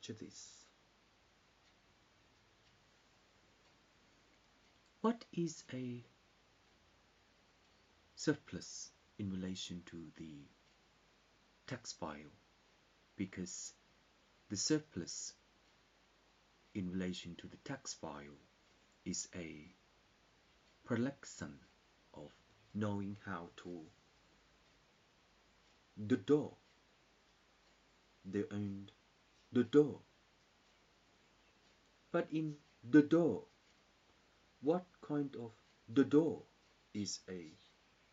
picture this. What is a surplus in relation to the text file? Because the surplus in relation to the text file is a prelection of knowing how to do the own do. But in do, what kind of do is a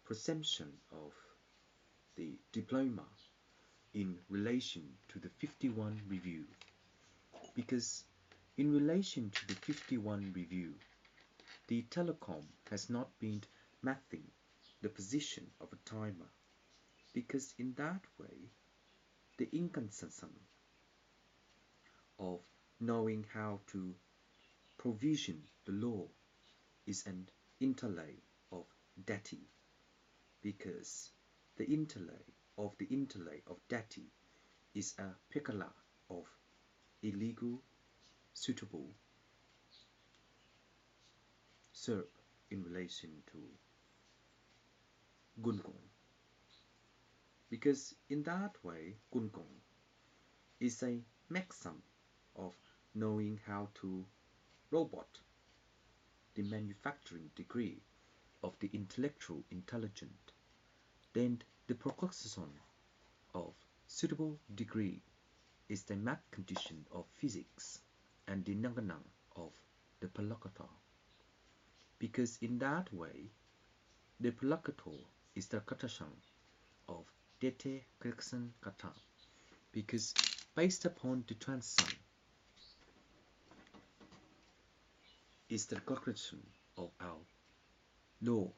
presumption of the diploma in relation to the 51 review? Because in relation to the 51 review, the telecom has not been mapping the position of a timer, because in that way the inconsistent of knowing how to provision the law is an interlay of dati, because the interlay of dati is a piccola of illegal suitable serb in relation to Gungong. Because in that way, Gungong is a maxim of knowing how to robot the manufacturing degree of the intellectual intelligent. Then the prerequisite of suitable degree is the math condition of physics and the nanganang of the Palakator. Because in that way, the Palakator is the katasang of Dete Kirksan Kata. Because based upon the transition is the recognition of our law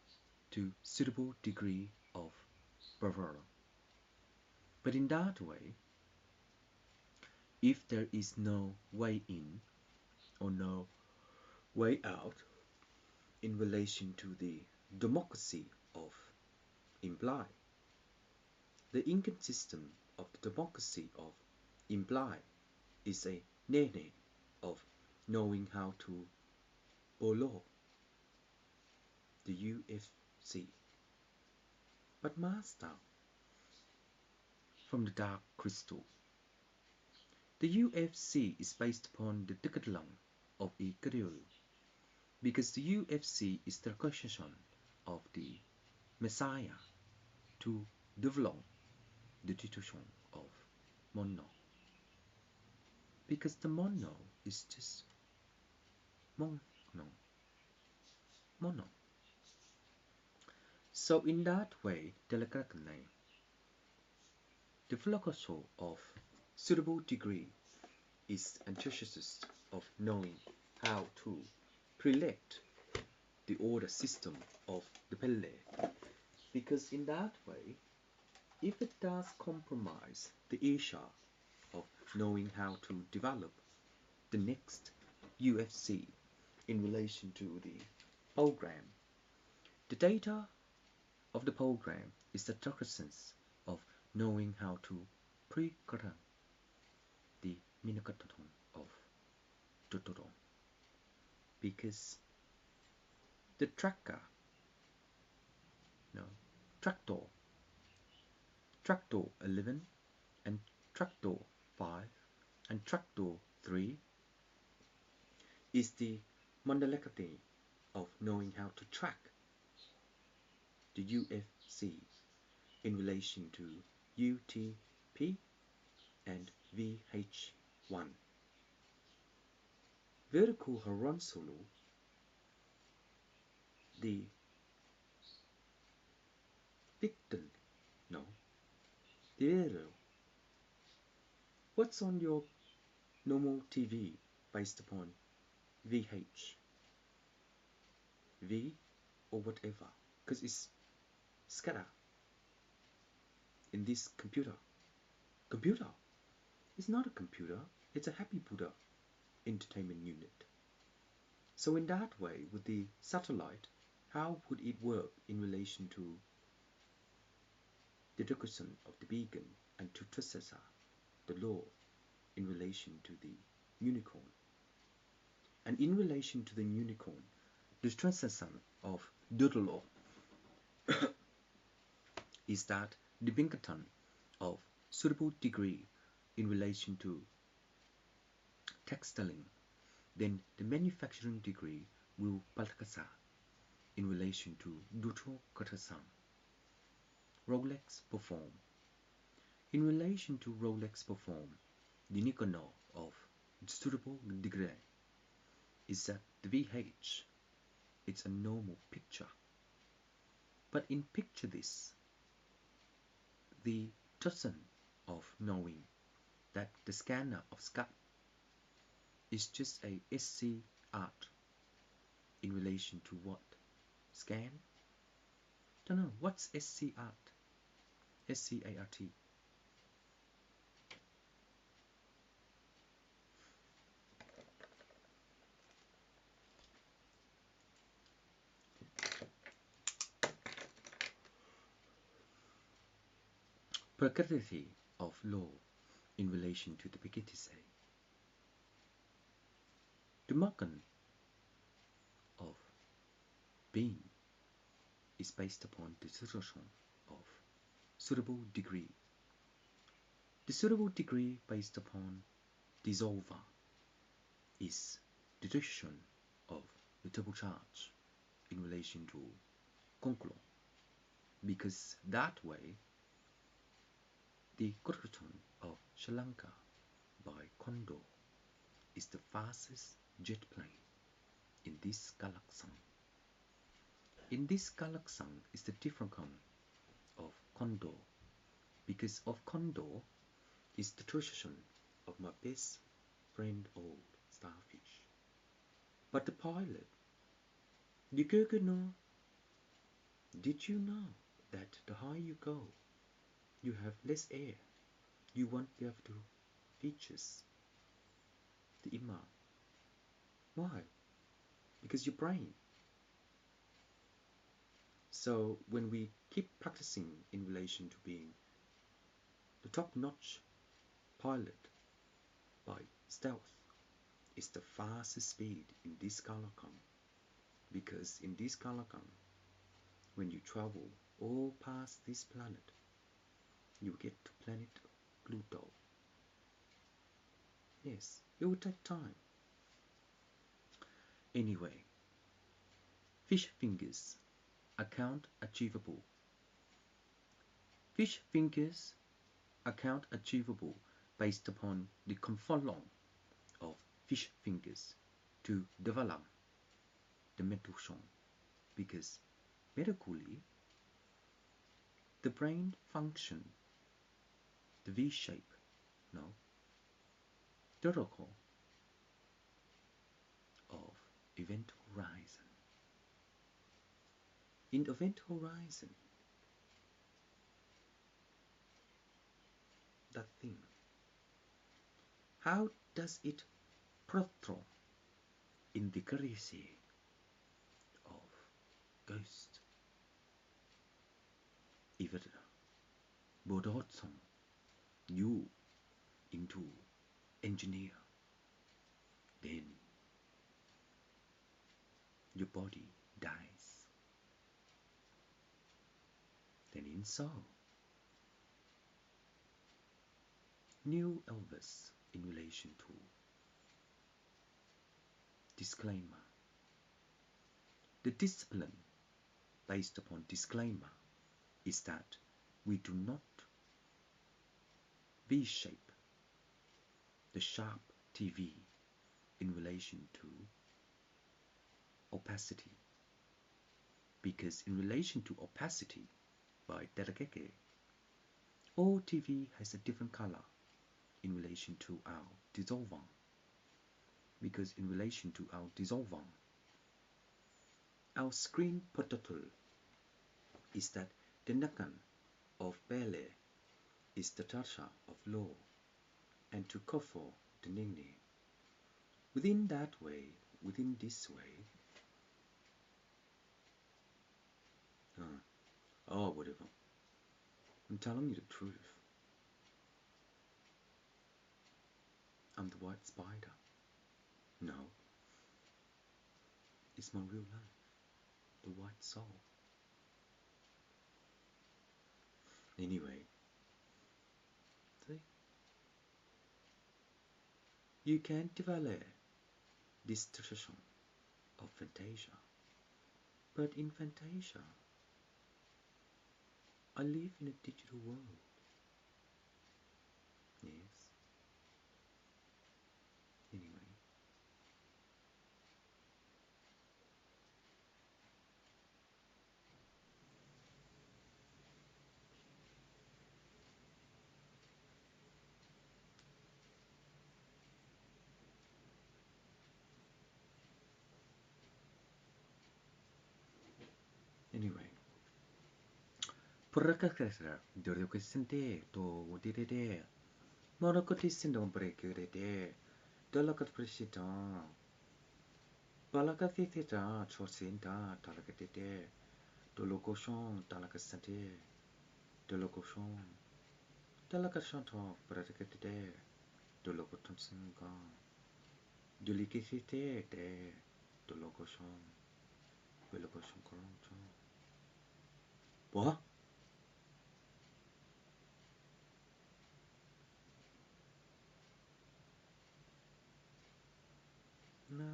to suitable degree of bravura. But in that way, if there is no way in or no way out in relation to the democracy of imply, the inconsistent of the democracy of imply is a nene of knowing how to bolo the UFC. But master, from the dark crystal, the UFC is based upon the decathlon of a Kirill, because the UFC is the question of the Messiah to develop the situation of mono. Because the mono is just mono. So in that way, the philosophy of suitable degree is antithesis of knowing how to prelect the order system of the Pele. Because in that way, if it does compromise the issue of knowing how to develop the next UFC in relation to the program, the data of the program is the reconnaissance of knowing how to pre-correct the minakaton of Totoro. Because the tractor 11 and tractor 5 and tractor 3 is the modality of knowing how to track the UFC in relation to UTP and VH1. Vertical horizontal, the victim, the arrow. What's on your normal TV based upon VH, V, or whatever, because it's scatter in this computer. Computer is not a computer, it's a Happy Buddha entertainment unit. So in that way, with the satellite, how would it work in relation to the direction of the beacon and to Tresesa, the law? in relation to the unicorn. And in relation to the unicorn, the translation of Doodle is that the Pinkerton of suitable degree in relation to textiling, then the manufacturing degree will Palkasa in relation to Duto Katasan. Rolex perform. In relation to Rolex perform, the Nicanor of suitable degree is that the VH, it's a normal picture. But in picture this, the person of knowing that the scanner of SCAP is just a SC art in relation to what? Scan? Don't know, what's SC art? SCART. Practicality of law in relation to the Piketty. The margin of being is based upon the situation of suitable degree. The suitable degree based upon dissolver is the decision of the double charge in relation to conclo, because that way the Gurkhaton of Sri Lanka by Condor is the fastest jet plane in this galaxy. In this galaxy is the different kind of Condor, because of Condor is the tradition of my best friend old starfish. But the pilot, the Gurkhaton, did you know that the higher you go, you have less air? You won't be able to features the image. Why? Because your brain. So when we keep practicing in relation to being the top-notch pilot by stealth is the fastest speed in this galaxy, because in this galaxy, when you travel all past this planet, you get to planet Pluto. Yes, it will take time. Anyway, fish fingers account achievable. Fish fingers account achievable based upon the confluence of fish fingers to develop the mental zone, because medically the brain function the V shape, no, protocol of event horizon. In event horizon, that thing, how does it prothrone in the courtesy of ghost? If it bodotsom you into engineer, then your body dies. Then in so, new Elvis in relation to disclaimer. The discipline based upon disclaimer is that we do not V-shape the sharp TV in relation to opacity, because in relation to opacity by Derakeke, all TV has a different color in relation to our dissolvant, because in relation to our dissolvant, our screen protocol is that the Nakan of Bele is the Tasha of law, and to Kofo the nickname. Within that way, within this way, oh whatever, I'm telling you the truth. I'm the white spider. No, it's my real life, the white soul. Anyway, see, you can't develop this tradition of Fantasia, but in Fantasia, I live in a digital world. Yes. Anyway. Anyway. Purrakakasra, Dorokasente, to Dede, Monocotis and Breaker, Dolacat President, Balacatita, Chosinta, Talacate, Dolocochon, Talacasante, Dolocochon, Talacachanto, Pratacate, Dolocotonson, Dulicate, Dolocochon, Velocochon Coronton. What? Na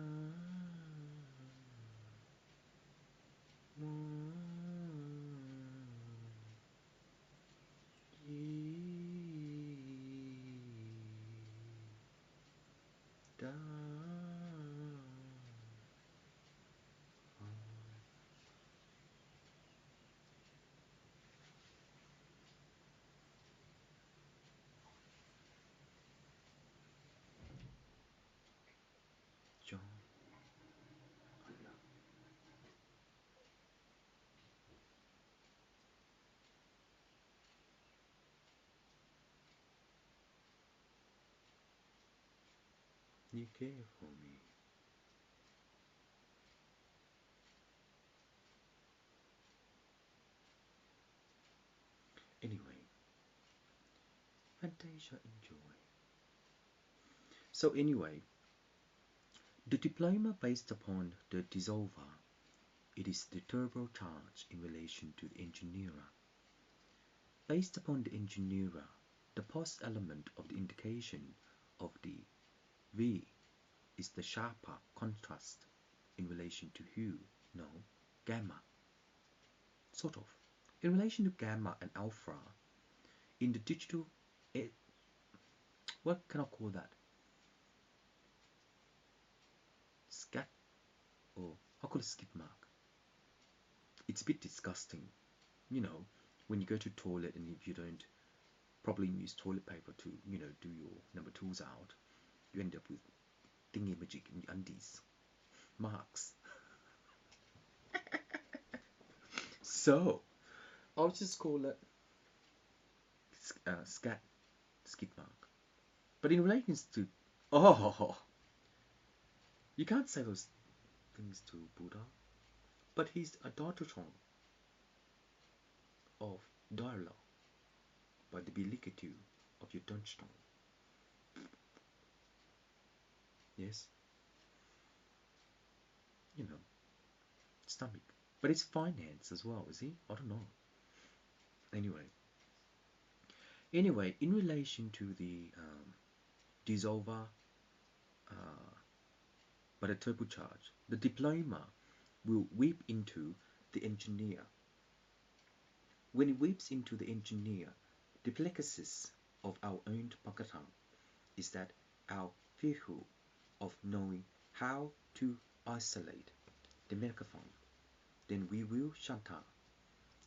da John Allah you care for me. Anyway, Fantasia enjoy. So anyway, the diploma based upon the dissolver, it is the turbocharge in relation to the engineer. Based upon the engineer, the post element of the indication of the V is the sharper contrast in relation to hue, no, gamma. Sort of. In relation to gamma and alpha, in the digital, what can I call that? Scat, or I call it skid mark. It's a bit disgusting, you know, when you go to toilet and if you don't properly use toilet paper to, you know, do your number twos out, you end up with thingy magic in your undies, marks. So I'll just call it skid mark. But in relation to, oh, you can't say those things to Buddha, but he's a Daotuchong of dialogue by the bellicitude of your Dunstone. Yes, you know, stomach. But it's finance as well, is he? I don't know. Anyway, in relation to the dissolver, but a turbocharge, the diploma will weep into the engineer. When it weeps into the engineer, the plexisis of our own Pankatang is that our vehicle of knowing how to isolate the microphone, then we will shanta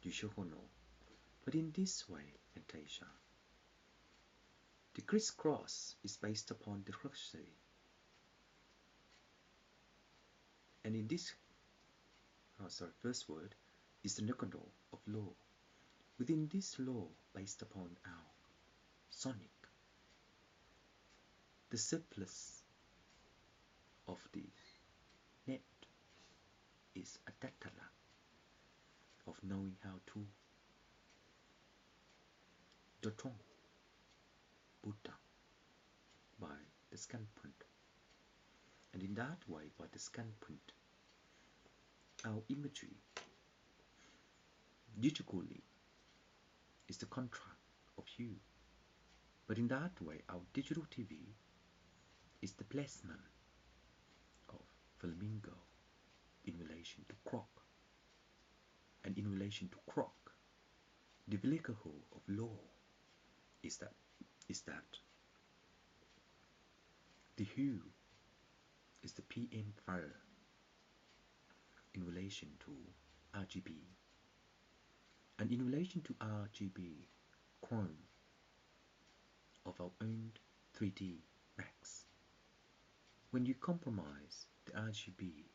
Yushohono. But in this way, Fantasia, the crisscross is based upon the cruxity. And in this, first word is the Nikondor of law. Within this law, based upon our sonic, the simplest of the net is a tatala of knowing how to Dotong Buddha by the scan print. And in that way, by the scan print, our imagery digitally is the contract of hue. But in that way, our digital TV is the placement of flamingo in relation to croc. And in relation to croc, the vehicle of law is that the hue is the PM fire in relation to RGB. And in relation to RGB, chrome of our own 3D Max, when you compromise the RGB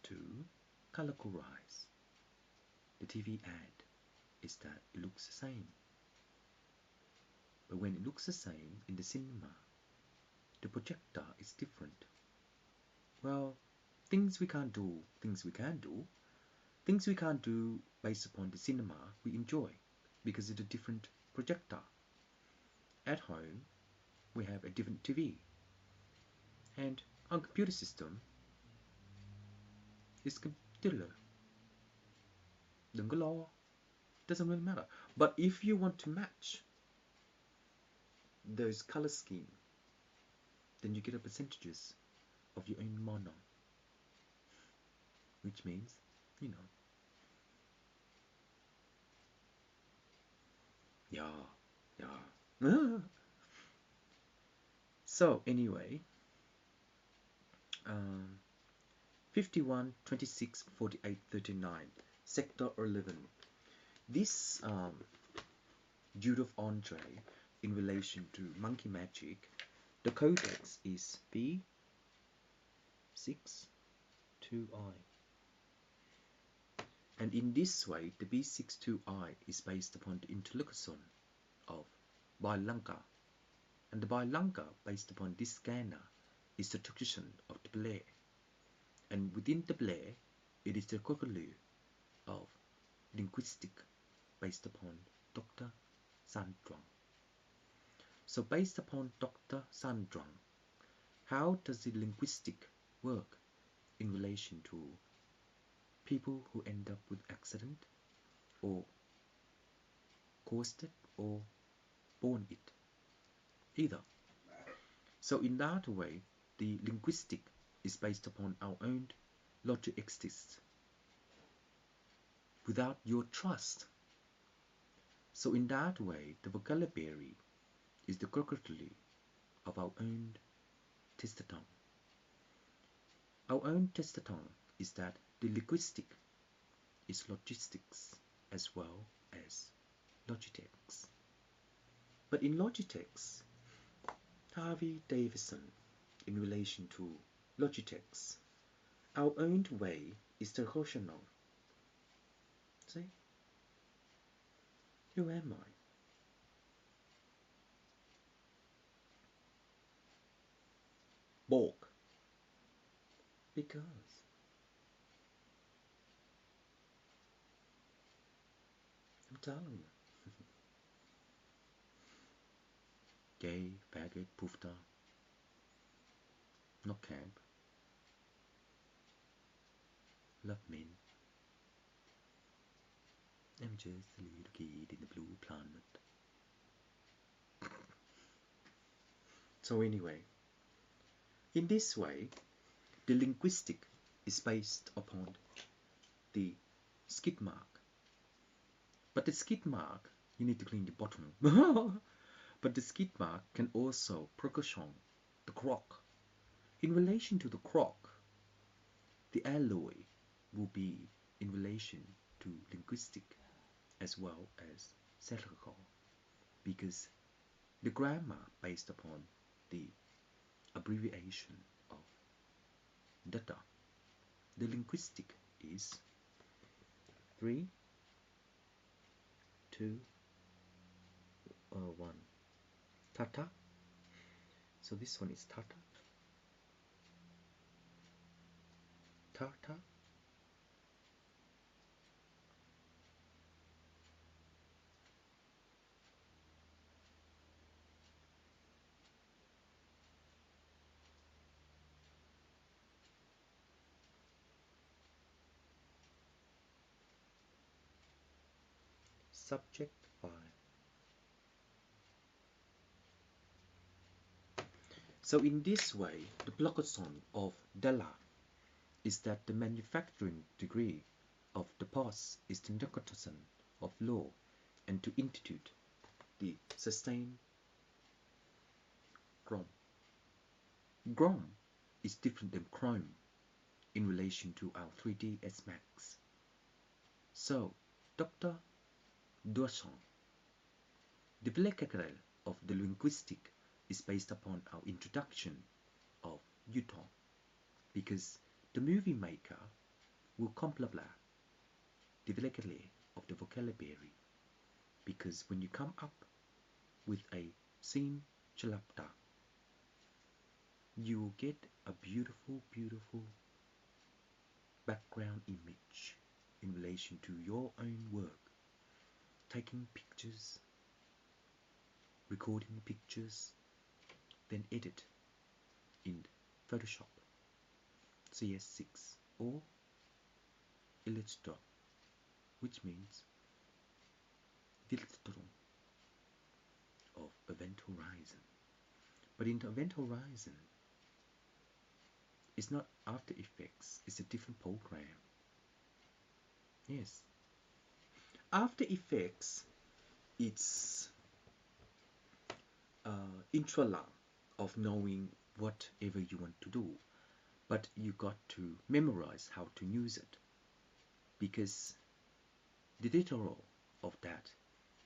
to color correct, the TV ad is that it looks the same. But when it looks the same in the cinema, the projector is different. Well, things we can't do, things we can do. Things we can't do based upon the cinema we enjoy because it's a different projector. At home, we have a different TV. And our computer system is computer. Đừng có lo. Doesn't really matter. But if you want to match those color scheme, then you get a percentages of your own mono, which means, you know, yeah. So anyway, 51, 26, 48, 39, sector 11. This Dude of Andre in relation to Monkey Magic, the codex is B62I. And in this way, the B62I is based upon the interlocution of Bilanka. And the Bilanka, based upon this scanner, is the tradition of the Blair. And within the Blair, it is the curriculum of linguistic based upon Dr. Sandrong. So based upon Dr. Sandrong, how does the linguistic work in relation to people who end up with accident or caused it or born it? Either. So in that way, the linguistic is based upon our own logic exists without your trust. So in that way, the vocabulary is the curriculum of our own testaton. Our own testaton is that the linguistic is logistics as well as Logitech. But in Logitech, Harvey Davidson in relation to Logitech, our own way is the rational. See? Who am I? Borg. Because I'm telling you. Gay, faggot, poofta, not camp. Love men. I'm just a little kid in the blue planet. So anyway, in this way, the linguistic is based upon the skid mark. But the skid mark, you need to clean the bottom. But the skid mark can also percussion the croc. In relation to the croc, the alloy will be in relation to linguistic as well as satirical, because the grammar based upon the abbreviation of data. The linguistic is 3, 2, 1. Tata. So this one is Tata. Tata. subject file. So in this way, the blockation of Della is that the manufacturing degree of the past is the negotiation of law and to institute the sustained Grom. Grom is different than Chrome in relation to our 3D S Max. So, Dr. Duchamp, the vocabulary of the linguistic is based upon our introduction of Utah, because the movie maker will complement the vocabulary of the vocabulary, because when you come up with a scene chalapta, you will get a beautiful, beautiful background image in relation to your own work, taking pictures, recording pictures, then edit in Photoshop, CS6 or Illustrator, which means Illustrator of Event Horizon. But in the Event Horizon, it's not After Effects, it's a different program. Yes. After Effects, it's intrala of knowing whatever you want to do, but you got to memorize how to use it, because the literal of that,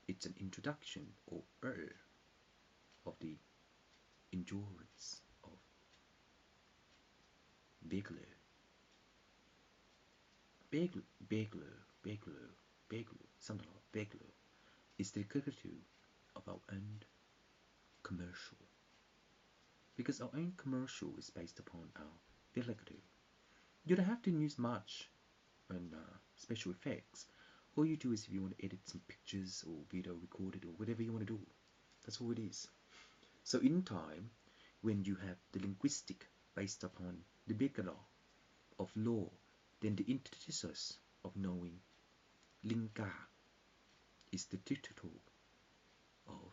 it's an introduction or of the endurance of Begler. Begler, something like Begler is the caricature of our own commercial, because our own commercial is based upon our reality. You don't have to use much on special effects. All you do is, if you want to edit some pictures or video recorded or whatever you want to do, that's all it is. So in time, when you have the linguistic based upon the bigger law of law, then the antithesis of knowing linga is the digital of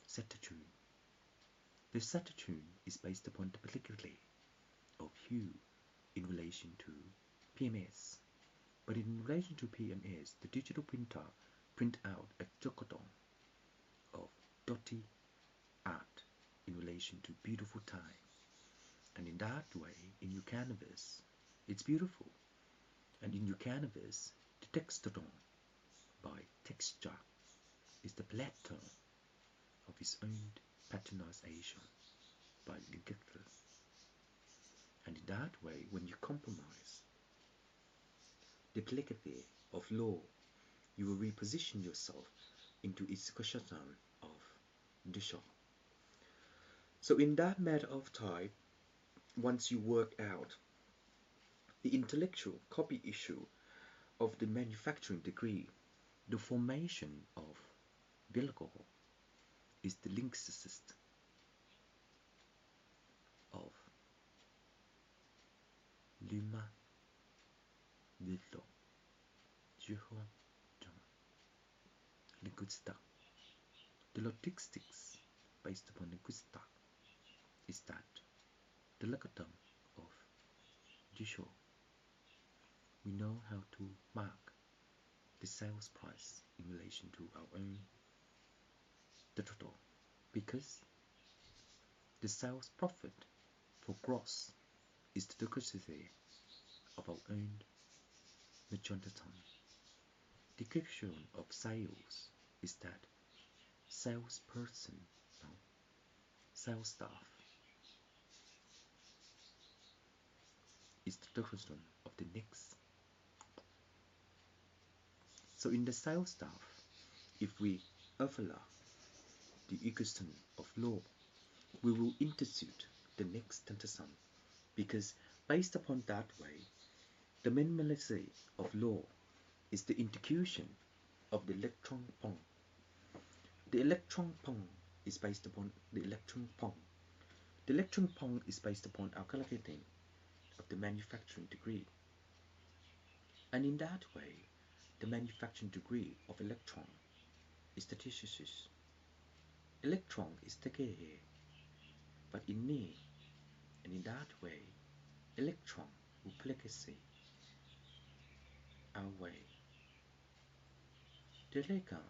Saturn. The Saturn is based upon the particularity of hue in relation to PMS. But in relation to PMS, the digital printer print out a jocodon of dotty art in relation to beautiful time. And in that way, in your canvas, it's beautiful. And in your canvas, the textodon by texture is the pattern of his own patternization by Linklater. And in that way, when you compromise the calligraphy of law, you will reposition yourself into its question of Duchamp. So in that matter of time, once you work out the intellectual copy issue of the manufacturing degree, the formation of Villegor is the linguist of Luma Villo Juho Linguista. The logistics based upon linguista is that the logarithm of Juho, we know how to mark the sales price in relation to our own total, because the sales profit for gross is the diversity of our own Majondaton. The description of sales is that salesperson, no, sales staff is the division of the next. So in the sales staff, if we overlap the equation of law, we will institute the next tension, because based upon that way, the minimalism of law is the institution of the electron pong. The electron pong is based upon the electron pong. The electron pong is based upon our calculating of the manufacturing degree. And in that way, the manufacturing degree of electron is staticus. Electron is taken here, but in near, and in that way, electron will place away. The electron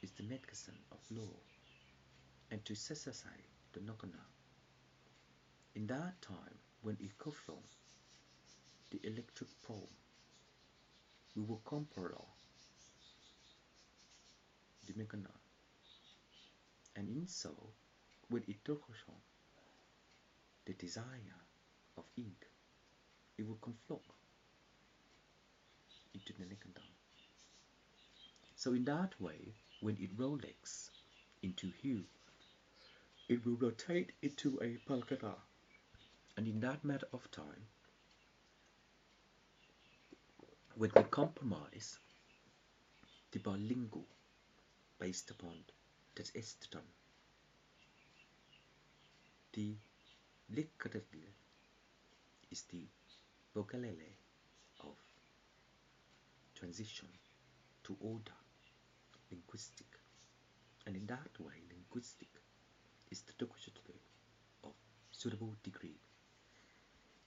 is the mechanism of law, and to satisfy the Nagana. In that time, when it comes from the electric pole, we will compare the Megana, and in so, when it touches on the desire of ink, it will conflict into the Negana. So in that way, when it rotates into hue, it will rotate into a Palkata, and in that matter of time, when we compromise the bilingual based upon that estrogen, the liquidity is the vocabulary of transition to order, linguistic, and in that way, linguistic is the degree of suitable degree,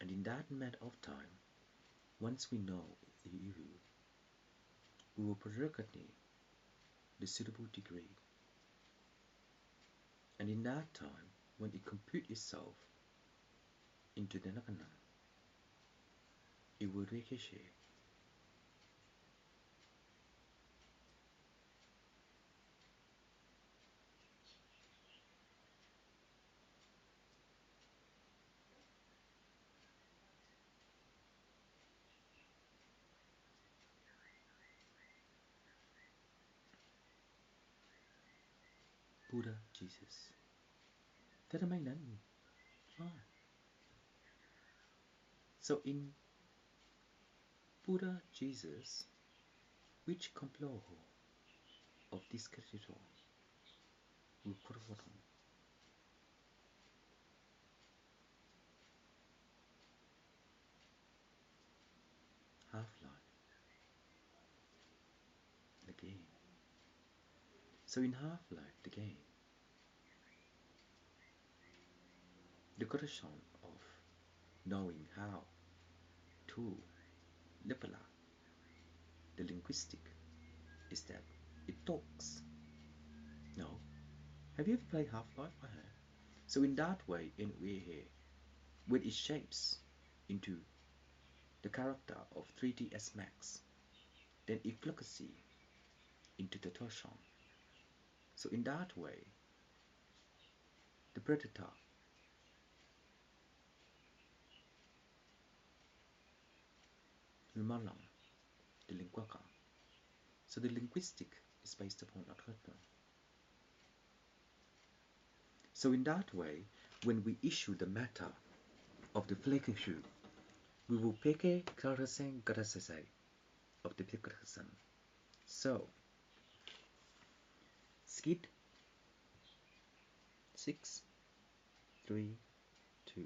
and in that matter of time, once we know the EU, we will recognize the suitable degree, and in that time, when it computes itself into the Nakana, it will ricochet. Buddha, Jesus. Thế là mấy nãy. So in Buddha, Jesus, which complore of this cathedral will put on half-life again. So in half-life again, the condition of knowing how to develop the linguistic is that it talks. No? Have you ever played Half-Life? I have. So in that way, in way here, when it shapes into the character of 3ds Max, then it fluxes into the torsion. So in that way, the predator Vimalam, the linguaca. So the linguistic is based upon Adhata. So in that way, when we issue the matter of the flexion, we will pick a Karasen Garasese of the Pickerson. So skid 6, 3, 2.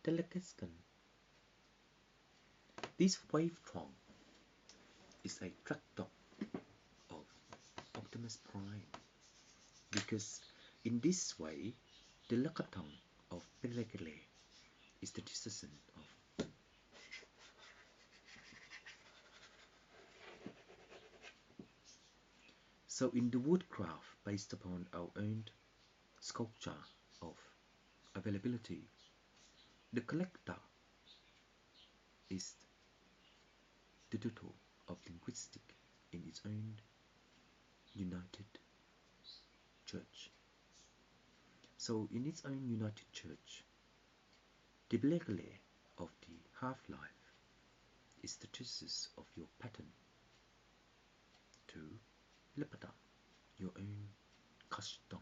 Telekiskan. This waveform is a tractor of Optimus Prime because in this way the Lakaton of Pelegele is the decision of so in the woodcraft based upon our own sculpture of availability, the collector is the tutor of linguistic in its own united church. So in its own united church, the Pelegele of the half-life is the thesis of your pattern to Lepata, your own custom,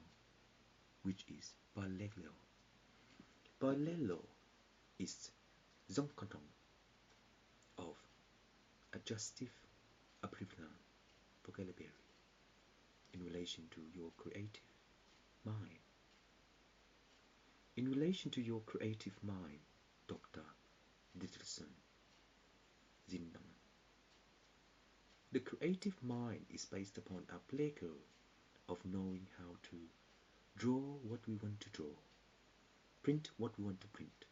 which is Balello. Balello is Zonkantong of adjective equivalent vocabulary in relation to your creative mind. In relation to your creative mind, Dr. Dickerson Zindong. The creative mind is based upon our pleasure of knowing how to draw what we want to draw, print what we want to print,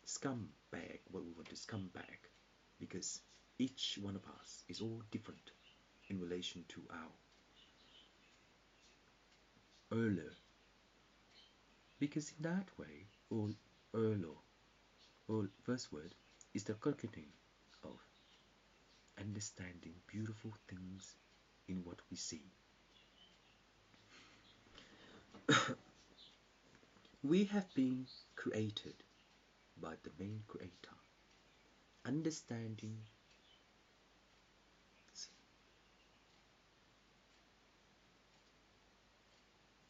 scumbag what we want to scumbag, because each one of us is all different in relation to our earlier. Because in that way, all earlier, all first word is the culminating of understanding beautiful things in what we see. We have been created by the main creator. Understanding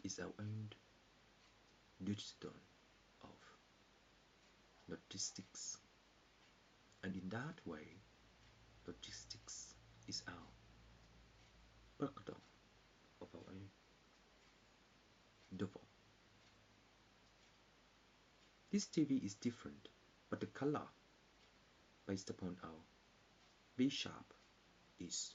is our own digital of logistics, and in that way, logistics is our breakdown of our own default. This TV is different, but the color based upon our B sharp is